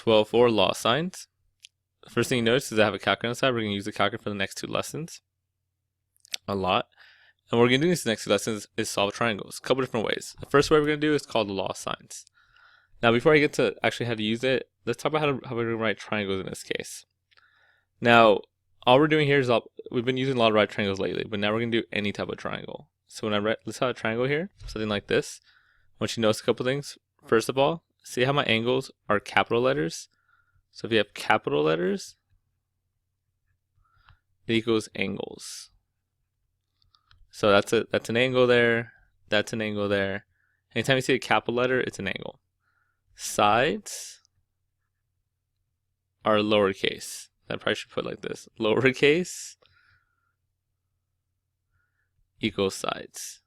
Well, for law signs, the first thing you notice is I have a calculator on the side. We're going to use the calculator for the next 2 lessons a lot. And what we're going to do in these next 2 lessons is solve triangles. A couple different ways. The first way we're going to do is called the law signs. Now, before I get to actually how to use it, let's talk about how we're going to write triangles in this case. Now, all we're doing here is we've been using a lot of right triangles lately, but now we're going to do any type of triangle. So when let's have a triangle here, something like this. I want you to notice a couple things. First of all, see how my angles are capital letters? So if you have capital letters, it equals angles. So that's an angle there, that's an angle there. Anytime you see a capital letter, it's an angle. Sides are lowercase. I probably should put like this. Lowercase equals sides.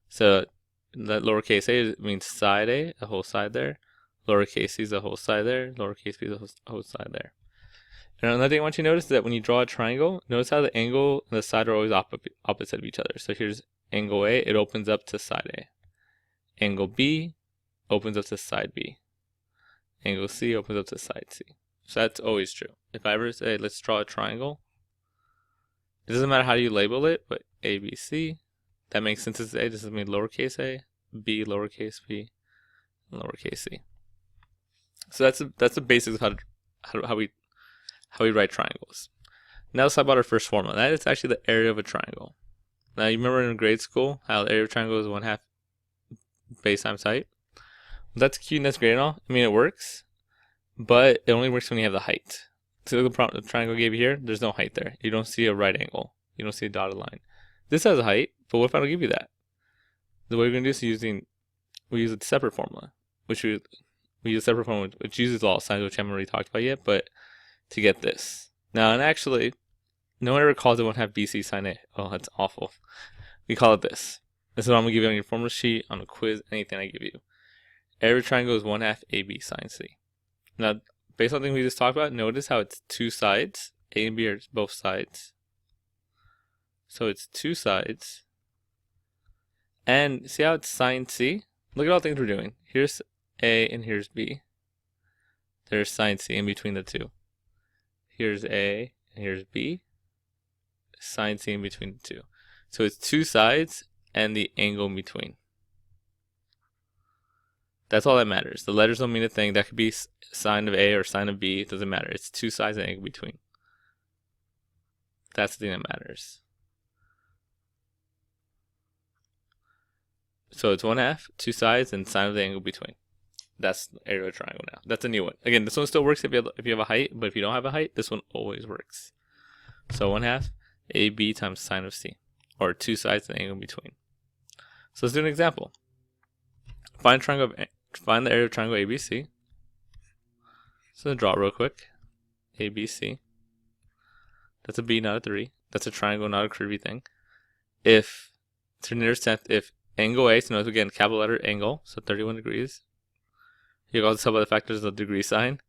So that lowercase a means side A, a whole side there. Lowercase c is a whole side there. Lowercase b is a whole side there. And another thing I want you to notice is that when you draw a triangle, notice how the angle and the side are always opposite of each other. So here's angle A, it opens up to side A. Angle B opens up to side B. Angle C opens up to side C. So that's always true. If I ever say, let's draw a triangle, it doesn't matter how you label it, but A, B, C, that makes sense as A. This doesn't mean lowercase a, B, lowercase b, and lowercase c. So that's the basics of how we write triangles. Now let's talk about our first formula. That is actually the area of a triangle. Now you remember in grade school how the area of a triangle is 1/2 base times height? Well, that's cute and that's great and all. I mean, it works, but it only works when you have the height. So the triangle I gave you here, there's no height there. You don't see a right angle. You don't see a dotted line. This has a height, but what if I don't give you that? The way we're going to do this is we use a separate formula, which we use a separate formula, which uses law signs, which I haven't really talked about yet, but to get this. Now, and actually, no one ever calls it 1/2 BC sine A. Oh, that's awful. We call it this. This is what I'm going to give you on your formula sheet, on a quiz, anything I give you. Area of a triangle is 1/2 AB sine C. Now, based on the thing we just talked about, notice how it's 2 sides. A and B are both sides. So it's 2 sides. And see how it's sine C? Look at all the things we're doing. Here's A and here's B. There's sine C in between the two. Here's A and here's B. Sine C in between the two. So it's 2 sides and the angle in between. That's all that matters. The letters don't mean a thing. That could be sine of A or sine of B. It doesn't matter. It's 2 sides and angle between. That's the thing that matters. So it's 1/2, 2 sides, and sine of the angle between. That's the area of a triangle now. That's a new one. Again, this one still works if you have a height, but if you don't have a height, this one always works. So 1/2 AB times sine of C, or 2 sides and angle between. So let's do an example. Find the area of triangle ABC. So draw it real quick. ABC. That's a B, not a 3. That's a triangle, not a curvy thing. If to the nearest tenth, if angle A, so notice again, capital letter angle, so 31 degrees. You can also tell by the factors of the degree sign.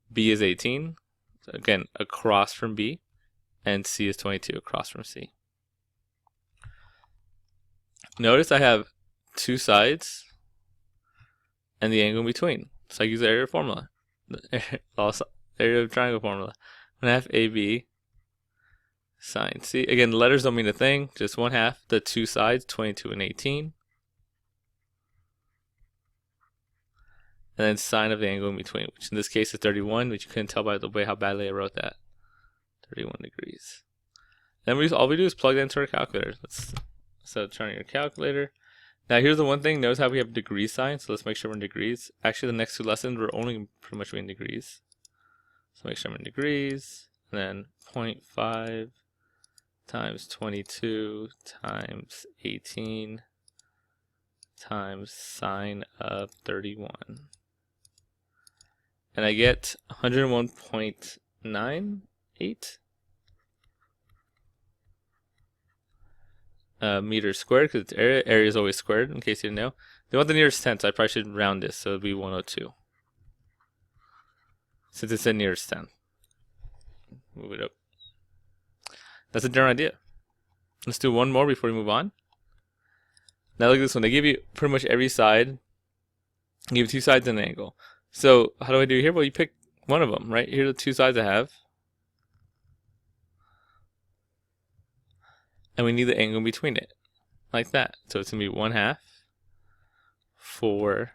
B is 18, so again, across from B, and C is 22, across from C. Notice I have 2 sides and the angle in between. So I use the area formula, the area of triangle formula. 1/2 AB sine C. Again, the letters don't mean a thing, just 1/2 the 2 sides, 22 and 18. And then sine of the angle in between, which in this case is 31, which you couldn't tell by the way how badly I wrote that. 31 degrees. Then all we do is plug that into our calculator. So turn on your calculator. Now here's the one thing, notice how we have degree sign, so let's make sure we're in degrees. Actually, the next 2 lessons, we're only pretty much in degrees. So make sure I'm in degrees, and then 0.5 times 22 times 18 times sine of 31. And I get 101.98 meters squared, because its area is always squared, in case you didn't know. They want the nearest tenth, so I probably should round this, so it'll be 102. Since it's the nearest tenth. Move it up. That's a general idea. Let's do one more before we move on. Now look at this one. They give you pretty much every side. They give you 2 sides and an angle. So how do I do here? Well, you pick one of them, right? Here are the two sides I have. And we need the angle between it, like that. So it's going to be 1/2, 4,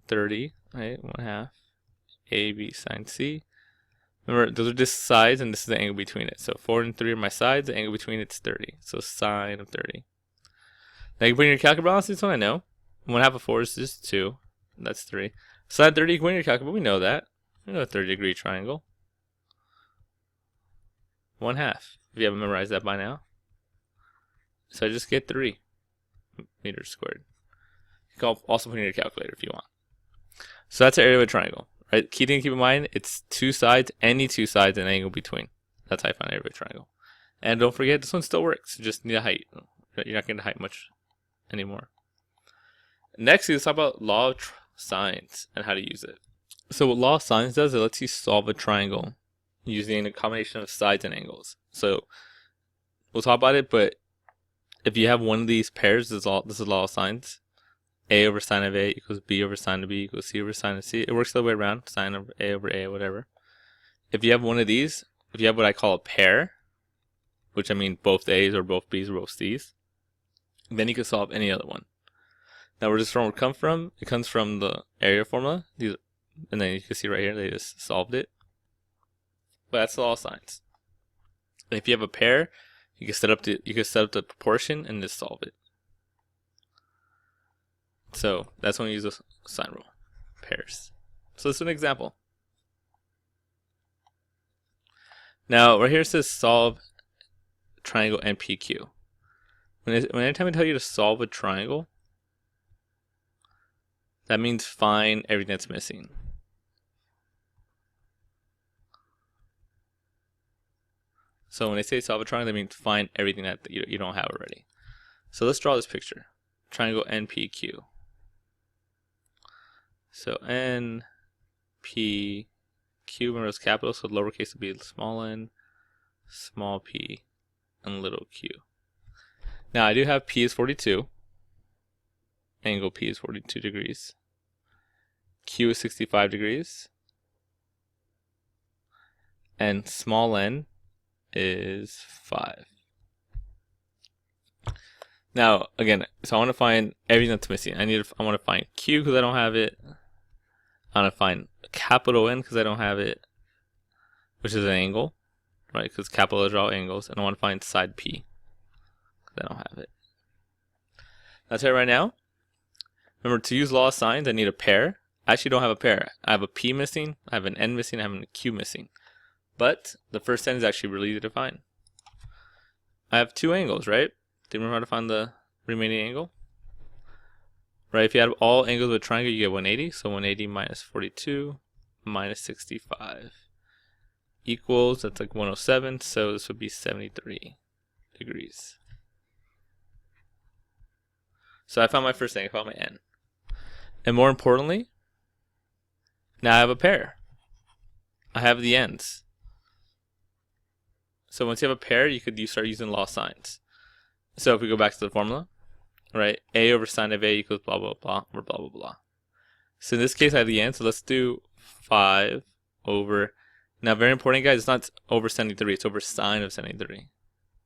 30, right? 1/2, AB sine C. Remember, those are just sides, and this is the angle between it. So 4 and 3 are my sides, the angle between it's 30. So sine of 30. Now you put in your calculator balance, this one I know. 1/2 of 4 is just 2. That's 3. Sine 30, you can put in your calculator, we know that. We know a 30-degree triangle. 1/2, if you haven't memorized that by now. So I just get 3 meters squared. You can also put in your calculator if you want. So that's the area of a triangle, right? Key thing to keep in mind, it's two sides, any two sides, and an angle between. That's how I find area of a triangle. And don't forget, this one still works. You just need a height. You're not getting height much anymore. Next, let's talk about law of sines and how to use it. So what law of sines does, it lets you solve a triangle using a combination of sides and angles. So we'll talk about it, but if you have one of these pairs, this is law of sines. A over sine of A equals B over sine of B equals C over sine of C. It works the other way around, sine of A over A, whatever. If you have one of these, if you have what I call a pair, which I mean both A's or both B's or both C's, then you can solve any other one. Now where does this formula come from? It comes from the area formula. And then you can see right here, they just solved it. But that's the law of sines. And if you have a pair, you can set up the proportion and just solve it. So that's when we use the sine rule, pairs. So this is an example. Now right here it says solve triangle NPQ. Anytime I tell you to solve a triangle, that means find everything that's missing. So when they say solve a triangle, that means find everything that you don't have already. So let's draw this picture. Triangle NPQ. So N, P, Q, remember it's capital, so lowercase would be small n, small p, and little q. Now I do have P is 42. Angle P is 42 degrees. Q is 65 degrees. And small n is 5. Now, again, so I want to find everything that's missing. I want to find Q because I don't have it. I want to find capital N because I don't have it, which is an angle, right? Because capital letters are all angles. And I want to find side P because I don't have it. That's it right now. Remember, to use law of sines, I need a pair. I actually don't have a pair. I have a P missing, I have an N missing, I have a Q missing. But the first N is actually really easy to find. I have two angles, right? Do you remember how to find the remaining angle? Right, if you add all angles of a triangle, you get 180. So 180 minus 42 minus 65 equals, that's like 107. So this would be 73 degrees. So I found my first angle, I found my N. And more importantly, now I have a pair. I have the ends. So once you have a pair, you start using law of sines. So if we go back to the formula, right, A over sine of A equals blah, blah, blah, or blah, blah, blah. So in this case, I have the end, so let's do 5 over, now very important guys, it's not over 73, it's over sine of 73.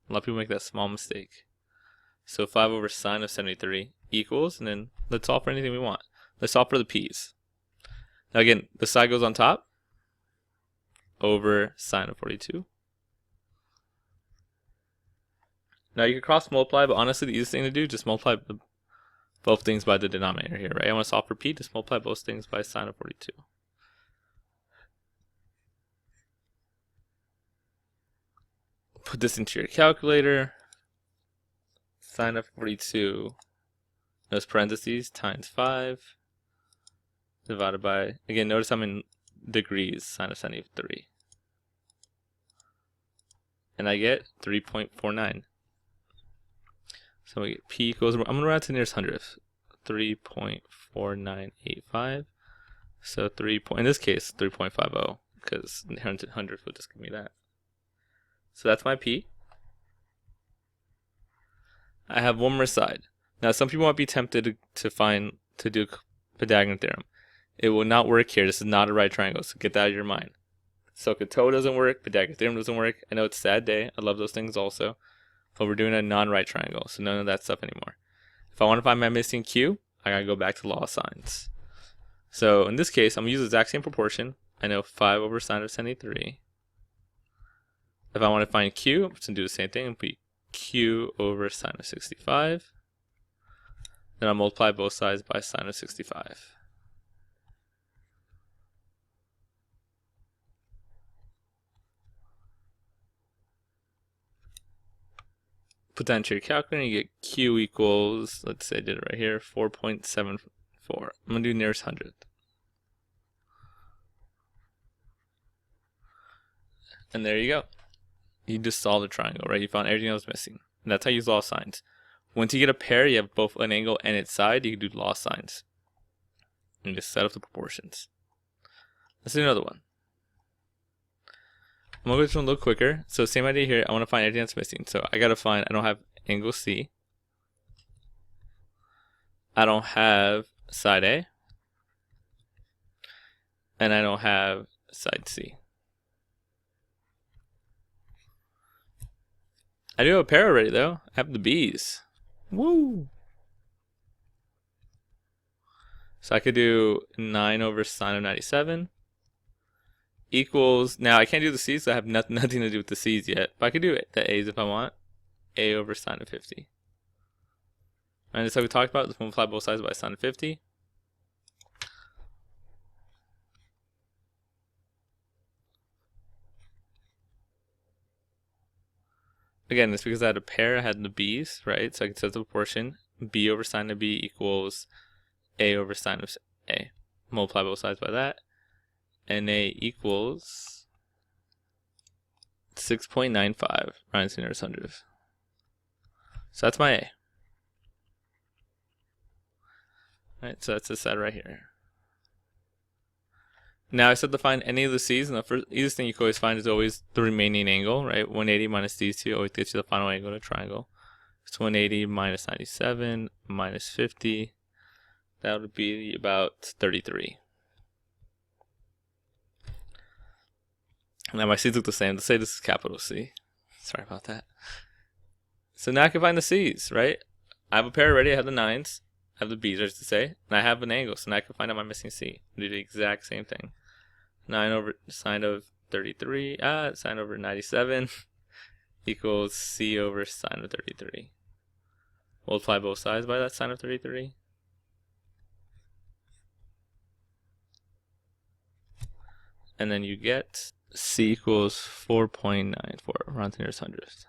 A lot of people make that small mistake. So 5 over sine of 73 equals, and then let's solve for anything we want. Let's solve for the p's. Now again, the side goes on top, over sine of 42. Now you can cross multiply, but honestly the easiest thing to do, just multiply both things by the denominator here, right? I want to solve for p, just multiply both things by sine of 42. Put this into your calculator. Sine of 42, those parentheses, times 5, divided by, again, notice I'm in degrees, sine of 73. And I get 3.49. So we get P equals, I'm going to round to the nearest hundredth, 3.4985. So in this case, 3.50, because the hundredth would just give me that. So that's my P. I have one more side. Now some people might be tempted to do Pythagorean theorem. It will not work here. This is not a right triangle, so get that out of your mind. SOHCAHTOA doesn't work. Pythagorean theorem doesn't work. I know it's a sad day. I love those things also. But we're doing a non-right triangle, so none of that stuff anymore. If I want to find my missing q, I gotta go back to law of sines. So in this case, I'm gonna use the exact same proportion. I know 5 over sine of 73. If I want to find q, I'm just gonna do the same thing and put q over sine of 65. Then I'll multiply both sides by sine of 65. Put that into your calculator and you get q equals, let's say I did it right here, 4.74. I'm going to do nearest hundredth. And there you go. You just solved the triangle, right? You found everything that was missing. And that's how you use law of sines. Once you get a pair, you have both an angle and its side, you can do law of sines. And just set up the proportions. Let's do another one. I'm going to go to this one a little quicker. So same idea here. I want to find everything that's missing. So I got to find, I don't have angle C. I don't have side A. And I don't have side C. I do have a pair already though. I have the B's. Woo! So I could do 9 over sine of 97 equals, now I can't do the C's, so I have nothing to do with the C's yet, but I could do the A's if I want. A over sine of 50. And that's how we talked about, let's multiply both sides by sine of 50. Again, it's because I had a pair, I had the B's, right? So I can set the proportion. B over sine of B equals A over sine of A. Multiply both sides by that. And A equals 6.95 rounded to nearest hundredth. So that's my A. Alright, so that's this side right here. Now I said to find any of the C's, and the first easiest thing you can always find is always the remaining angle, right? 180 minus these two always gets you the final angle of a triangle. It's 180 minus 97 minus 50. That would be about 33. Now my C's look the same. Let's say this is capital C. Sorry about that. So now I can find the C's, right? I have a pair already. I have the 9s. I have the B's, as to say. And I have an angle. So now I can find out my missing C. Do the exact same thing. 9 over sine of 33. Sine over 97 equals C over sine of 33. Multiply both sides by that sine of 33. And then you get C equals 4.94, round to nearest hundredth.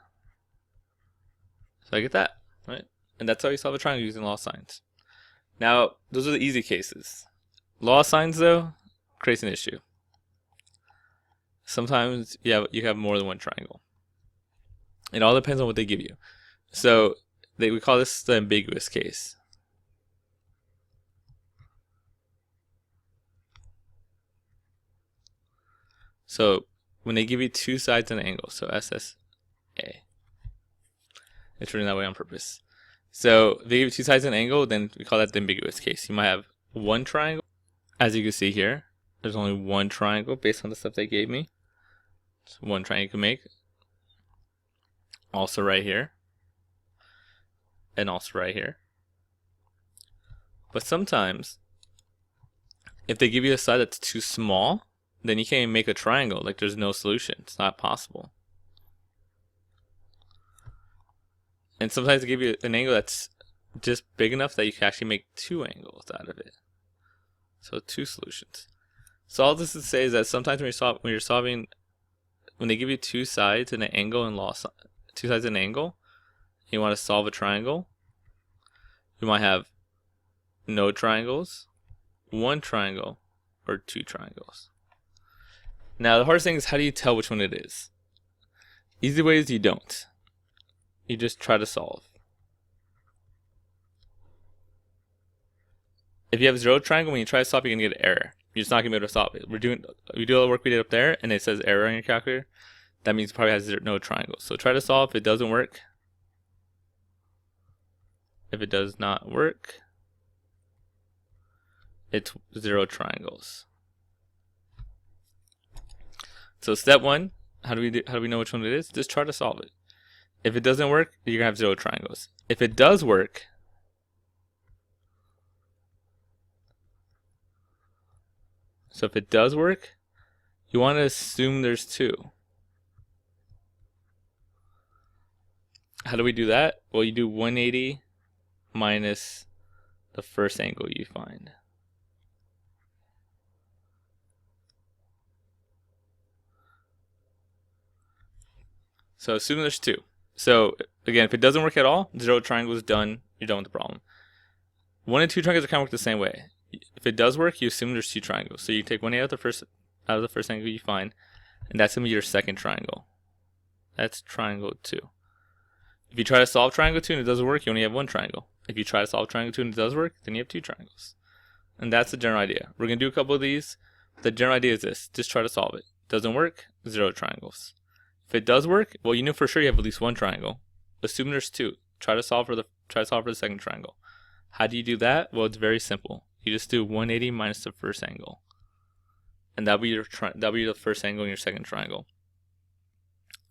So I get that, right? And that's how you solve a triangle using law of sines. Now, those are the easy cases. Law of sines, though, creates an issue. Sometimes you have more than one triangle. It all depends on what they give you. So we call this the ambiguous case. So when they give you two sides and an angle, so SSA, it's written that way on purpose. So if they give you two sides and an angle, then we call that the ambiguous case. You might have one triangle. As you can see here, there's only one triangle based on the stuff they gave me. So one triangle you can make. Also right here. And also right here. But sometimes, if they give you a side that's too small, then you can't even make a triangle. Like, there's no solution. It's not possible. And sometimes they give you an angle that's just big enough that you can actually make two angles out of it. So two solutions. So all this to say is that sometimes when they give you two sides and an angle and two sides and an angle, you want to solve a triangle, you might have no triangles, one triangle, or two triangles. Now the hardest thing is, how do you tell which one it is? Easy way is you don't. You just try to solve. If you have zero triangle, when you try to solve, you're gonna get an error. You're just not gonna be able to solve it. We do all the work we did up there, and it says error on your calculator. That means it probably has no triangles. So try to solve. If it doesn't work, if it does not work, it's 0 triangles. So step 1, how do we know which one it is? Just try to solve it. If it doesn't work, you're gonna have 0 triangles. If it does work, so if it does work, you want to assume there's 2. How do we do that? Well, you do 180 minus the first angle you find. So assume there's 2. So again, if it doesn't work at all, 0 triangles, done. You're done with the problem. 1 and 2 triangles are kind of work the same way. If it does work, you assume there's 2 triangles. So you take 180 out of the first angle you find, and that's gonna be your second triangle. That's triangle 2. If you try to solve triangle 2 and it doesn't work, you only have 1 triangle. If you try to solve triangle 2 and it does work, then you have 2 triangles. And that's the general idea. We're going to do a couple of these. The general idea is this. Just try to solve it. Doesn't work, 0 triangles. If it does work, well, you know for sure you have at least 1 triangle. Assume there's 2. Try to solve for the second triangle. How do you do that? Well, it's very simple. You just do 180 minus the first angle. And that'll be the first angle in your second triangle.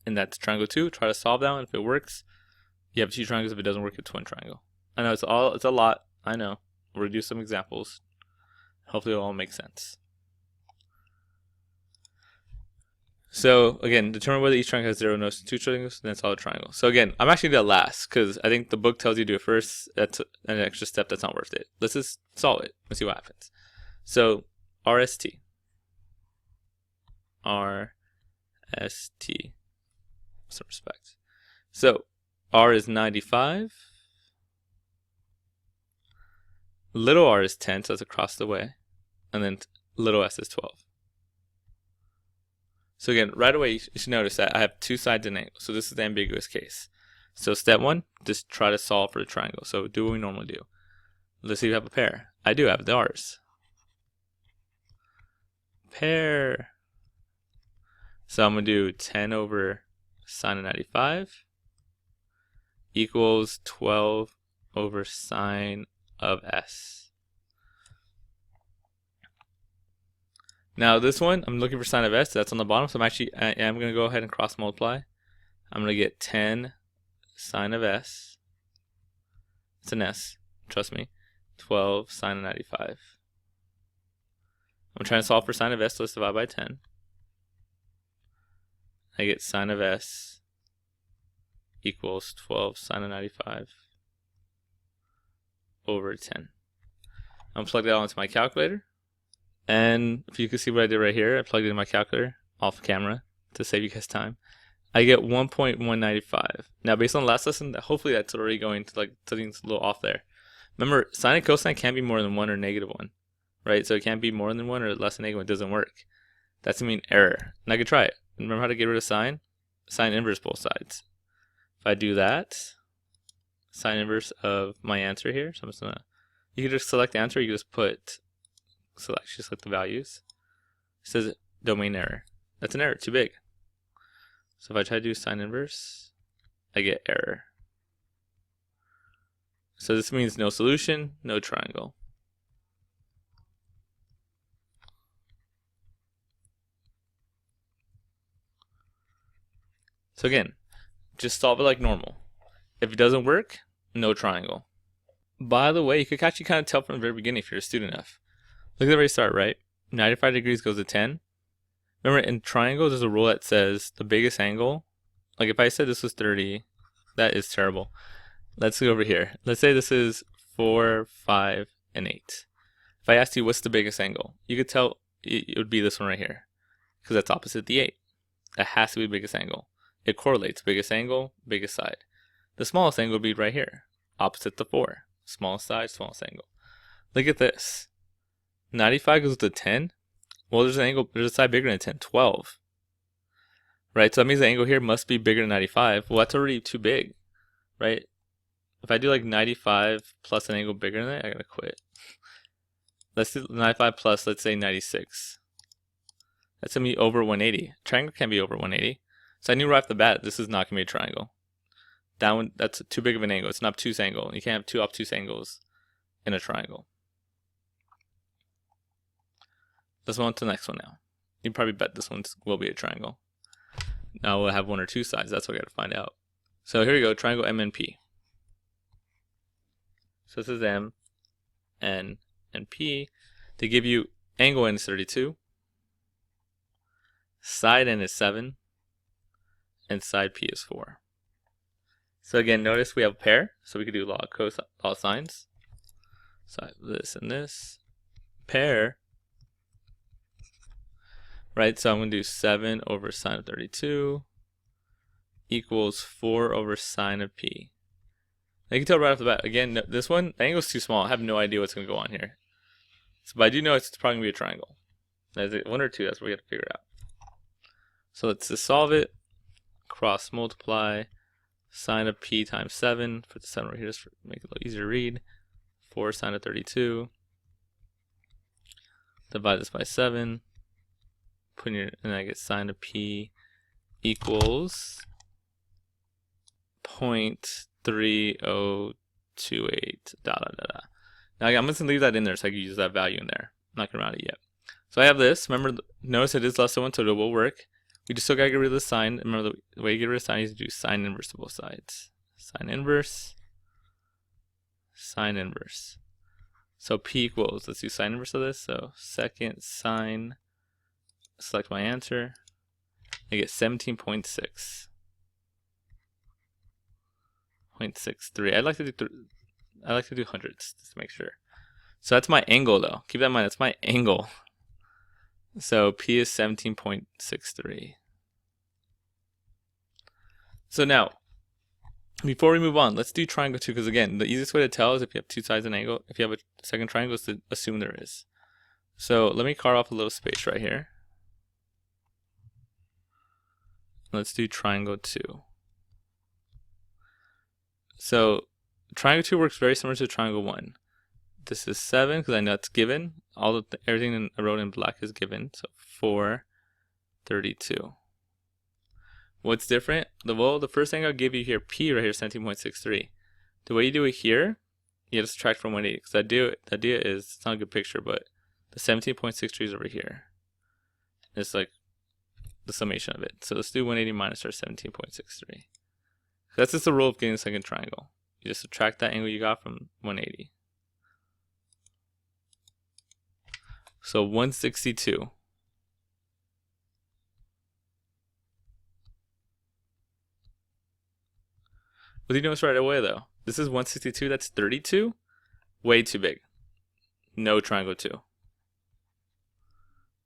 And that's triangle 2. Try to solve that one. If it works, you have 2 triangles. If it doesn't work, it's 1 triangle. I know it's a lot. I know. We're gonna do some examples. Hopefully it'll all make sense. So again, determine whether each triangle has 0 nodes, 2 triangles, and then solve a triangle. So again, I'm actually gonna do that last because I think the book tells you to do it first. That's an extra step that's not worth it. Let's just solve it. Let's see what happens. So RST. Some respect. So R is 95. Little r is 10, so that's across the way. And then little s is 12. So again, right away, you should notice that I have 2 sides in angle. So this is the ambiguous case. So step 1, just try to solve for the triangle. So do what we normally do. Let's see if you have a pair. I do have the r's. Pair. So I'm going to do 10 over sine of 95 equals 12 over sine of s. Now this one, I'm looking for sine of s. That's on the bottom. So I am going to go ahead and cross multiply. I'm going to get 10 sine of s. It's an s. Trust me. 12 sine of 95. I'm trying to solve for sine of s. So let's divide by 10. I get sine of s equals 12 sine of 95 over 10. I'm going to plug that all into my calculator. And if you can see what I did right here, I plugged it in my calculator off camera to save you guys time. I get 1.195. Now, based on the last lesson, hopefully that's already going to like something's a little off there. Remember, sine and cosine can't be more than 1 or -1, right? So it can't be more than 1 or less than -1. It doesn't work. That's gonna mean error. And I could try it. Remember how to get rid of sine? Sine inverse both sides. If I do that, sine inverse of my answer here. So I'm just gonna. You can just select the answer. You can just put select the values. It says domain error. That's an error. Too big. So if I try to do sine inverse, I get error. So this means no solution, no triangle. So again, just solve it like normal. If it doesn't work, no triangle. By the way, you could actually kind of tell from the very beginning if you're a student enough. Look at the very start, right? 95 degrees goes to 10. Remember, in triangles, there's a rule that says the biggest angle. Like if I said this was 30, that is terrible. Let's go over here. Let's say this is 4, 5, and 8. If I asked you what's the biggest angle, you could tell it would be this one right here, because that's opposite the 8. That has to be the biggest angle. It correlates biggest angle, biggest side. The smallest angle would be right here, opposite the 4. Smallest side, smallest angle. Look at this. 95 goes to 10. Well, there's a side bigger than 10, 12. Right, so that means the angle here must be bigger than 95. Well, that's already too big, right? If I do like 95 plus an angle bigger than that, I gotta quit. Let's do 95 plus, let's say 96. That's gonna be over 180. Triangle can't be over 180. So I knew right off the bat, this is not gonna be a triangle. That one, that's too big of an angle. It's an obtuse angle. You can't have 2 obtuse angles in a triangle. let's move on to the next one now. You probably bet this one will be a triangle. Now we'll have one or two sides. That's what we got to find out. So here we go, triangle MNP. So this is M, N, and P. They give you angle N is 32, side N is 7, and side P is 4. So again, notice we have a pair, so we could do log sines. So I have this and this. Pair. Right, so I'm going to do 7 over sine of 32 equals 4 over sine of P. Now you can tell right off the bat, again, this one, the angle's too small. I have no idea what's going to go on here. So, but I do know it's probably going to be a triangle. Is it 1 or 2? That's what we have to figure out. So let's just solve it. Cross multiply sine of P times 7. Put the 7 right here just to make it a little easier to read. 4 sine of 32. Divide this by 7. And I get sine of P equals 0.3028 . Now I'm just gonna leave that in there so I can use that value in there. I'm not gonna round it yet. So I have this. Remember, notice it is less than 1, so it will work. We just still gotta get rid of the sign. Remember, the way you get rid of sign is to do sine inverse to both sides. Sine inverse. Sine inverse. So P equals, let's do sine inverse of this. So second sine. Select my answer. I get 17.6. 0.63. I like to do hundreds just to make sure. So that's my angle though. Keep that in mind. That's my angle. So P is 17.63. So now, before we move on, let's do triangle 2, because again, the easiest way to tell is if you have two sides of an angle. If you have a second triangle, is to assume there is. So let me carve off a little space right here. Let's do triangle 2. So triangle 2 works very similar to triangle 1. This is 7 because I know it's given. Everything I wrote in black is given. So 4, 32. What's different? The first thing I'll give you here, P right here, 17.63. The way you do it here, you have to subtract from 180. Because the idea is, it's not a good picture, but the 17.63 is over here. It's like the summation of it. So let's do 180 minus our 17.63. That's just the rule of getting the second triangle. You just subtract that angle you got from 180. So 162. What do you notice right away though? This is 162, that's 32. Way too big. No triangle 2.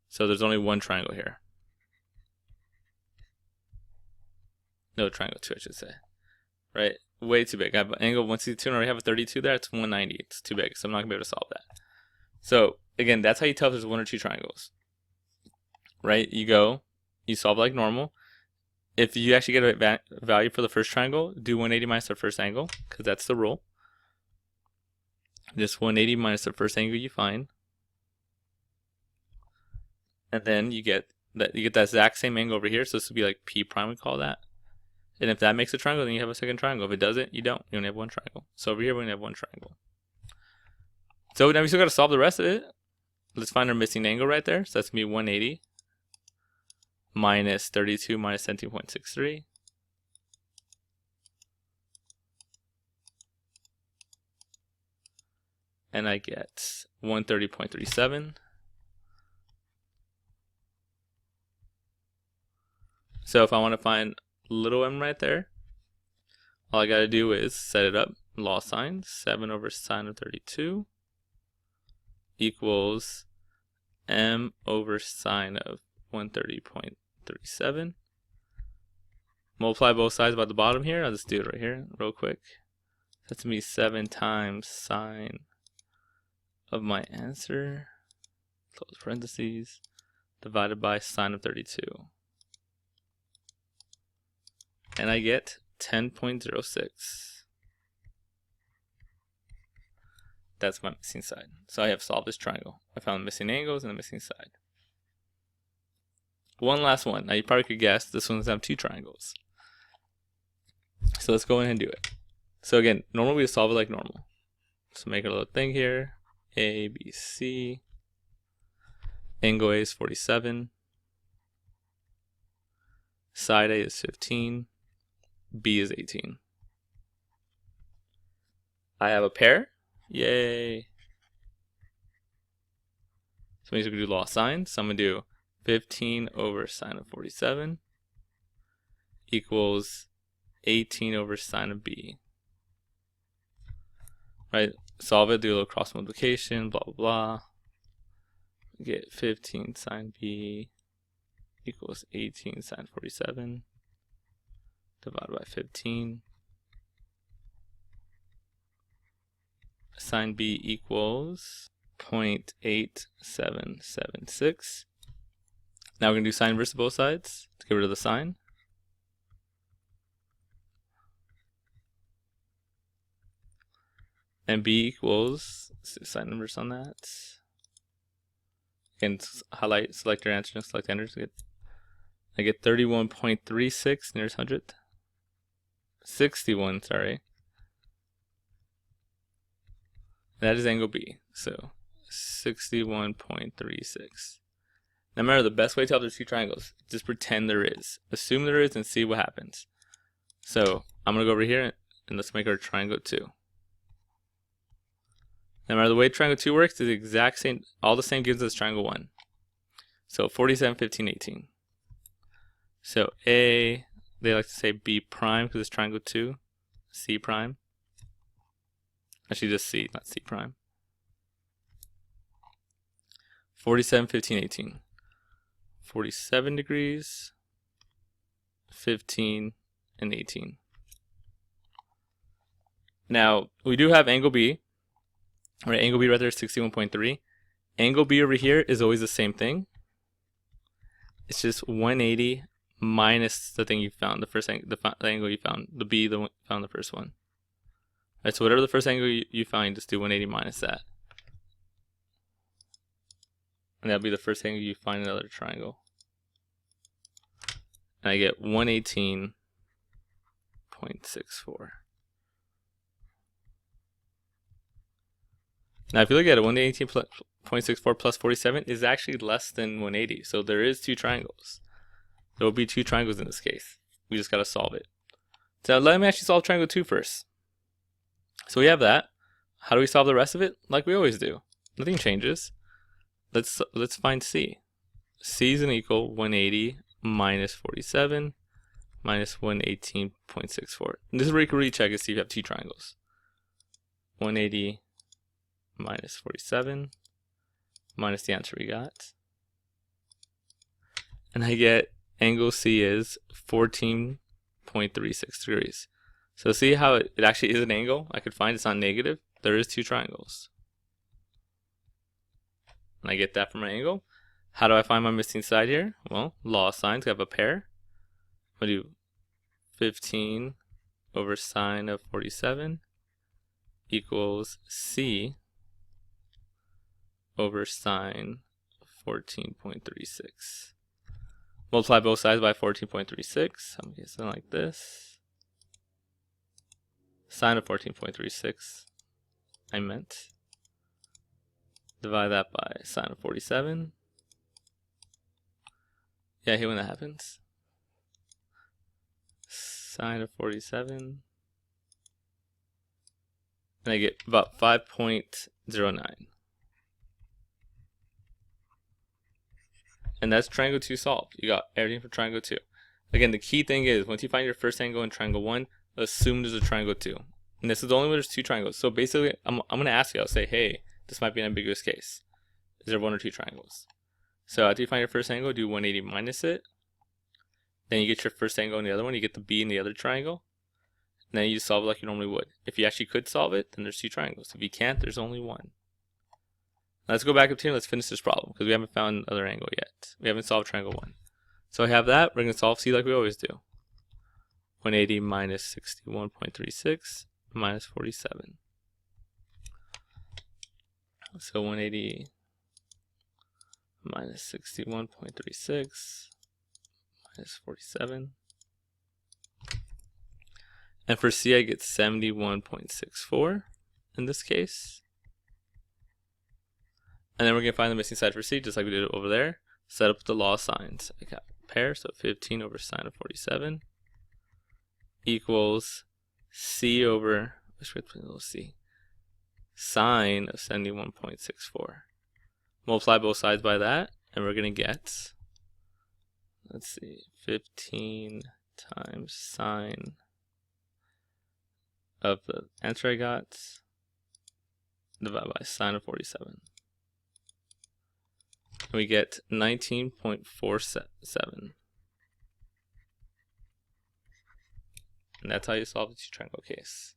So there's only one triangle here. No triangle 2, I should say. Right? Way too big. I have an angle of 162 and I already have a 32 there. It's 190. It's too big, so I'm not going to be able to solve that. So, again, that's how you tell if there's one or two triangles. Right? You solve like normal. If you actually get a value for the first triangle, do 180 minus the first angle, because that's the rule. Just 180 minus the first angle you find. And then you get that exact same angle over here, so this would be like P prime, we call that. And if that makes a triangle, then you have a second triangle. If it doesn't, you don't. You only have one triangle. So over here, we only have one triangle. So now we still got to solve the rest of it. Let's find our missing angle right there. So that's going to be 180 minus 32 minus 17.63. And I get 130.37. So if I want to find little m right there, all I got to do is set it up. Law sign, 7 over sine of 32 equals m over sine of 130.37. Multiply both sides by the bottom here. I'll just do it right here real quick. That's going to be 7 times sine of my answer, close parentheses, divided by sine of 32. And I get 10.06. That's my missing side. So I have solved this triangle. I found the missing angles and the missing side. One last one. Now you probably could guess this one's have two triangles. So let's go ahead and do it. So again, normally we solve it like normal. So make a little thing here. A, B, C. Angle A is 47. Side A is 15. B is 18. I have a pair. Yay. So means we can do law of sines. So I'm going to do 15 over sine of 47 equals 18 over sine of B. Right? Solve it, do a little cross multiplication, blah, blah, blah. Get 15 sine B equals 18 sine 47 divided by 15. Sine B equals 0.8776. Now we're going to do sine inverse of both sides to get rid of the sine. And B equals, let's do sine inverse on that. Again, highlight, select your answer, and select enter. I get 31.36 nearest hundredth. 61, sorry. That is angle B. So 61.36. Now remember, the best way to tell there's two triangles, just pretend there is. Assume there is and see what happens. So I'm going to go over here and let's make our triangle 2. Now remember, the way triangle 2 works is the exact same, all the same gives us triangle 1. So 47, 15, 18. So A, they like to say B prime because it's triangle 2. C prime. Actually just C, not C prime. 47, 15, 18. 47 degrees, 15, and 18. Now, we do have angle B. Right, angle B right there is 61.3. Angle B over here is always the same thing. It's just 180 minus the thing you found, the angle you found, the B the one you found the first one. Right, so whatever the first angle you find, just do 180 minus that. And that'll be the first angle you find in another triangle. And I get 118.64. Now, if you look at it, 118.64 plus 47 is actually less than 180. So there is two triangles. There will be two triangles in this case. We just got to solve it. So let me actually solve triangle 2 first. So we have that. How do we solve the rest of it? Like we always do. Nothing changes. Let's find C. C is going to equal 180 minus 47 minus 118.64. And this is where you can really check and see if you have two triangles. 180 minus 47 minus the answer we got. And I get angle C is 14.36 degrees. So see how it actually is an angle? I could find it's not negative. There is two triangles. And I get that from my angle. How do I find my missing side here? Well, law of sines, I have a pair. I'm going to do 15 over sine of 47 equals C over sine 14.36. Multiply both sides by 14.36. I'm going to get something like this. Sine of 14.36, I meant. Divide that by sine of 47. Yeah, I hate when that happens. Sine of 47. And I get about 5.09. And that's triangle 2 solved. You got everything for triangle 2. Again, the key thing is, once you find your first angle in triangle 1, assume there's a triangle 2. And this is the only way there's two triangles. So basically, I'm going to ask you, I'll say, hey, this might be an ambiguous case. Is there one or two triangles? So after you find your first angle, do 180 minus it. Then you get your first angle in the other one. You get the B in the other triangle. And then you just solve it like you normally would. If you actually could solve it, then there's two triangles. If you can't, there's only one. Let's go back up here and let's finish this problem because we haven't found another angle yet. We haven't solved triangle 1. So I have that. We're going to solve C like we always do. 180 minus 61.36 minus 47. So 180 minus 61.36 minus 47. And for C, I get 71.64 in this case. And then we're going to find the missing side for C, just like we did over there. Set up the law of sines. I got pair, so 15 over sine of 47 equals C over, let's put a little c, sine of 71.64. Multiply both sides by that, and we're going to get, let's see, 15 times sine of the answer I got, divided by sine of 47. And we get 19.47. And that's how you solve the two triangle case.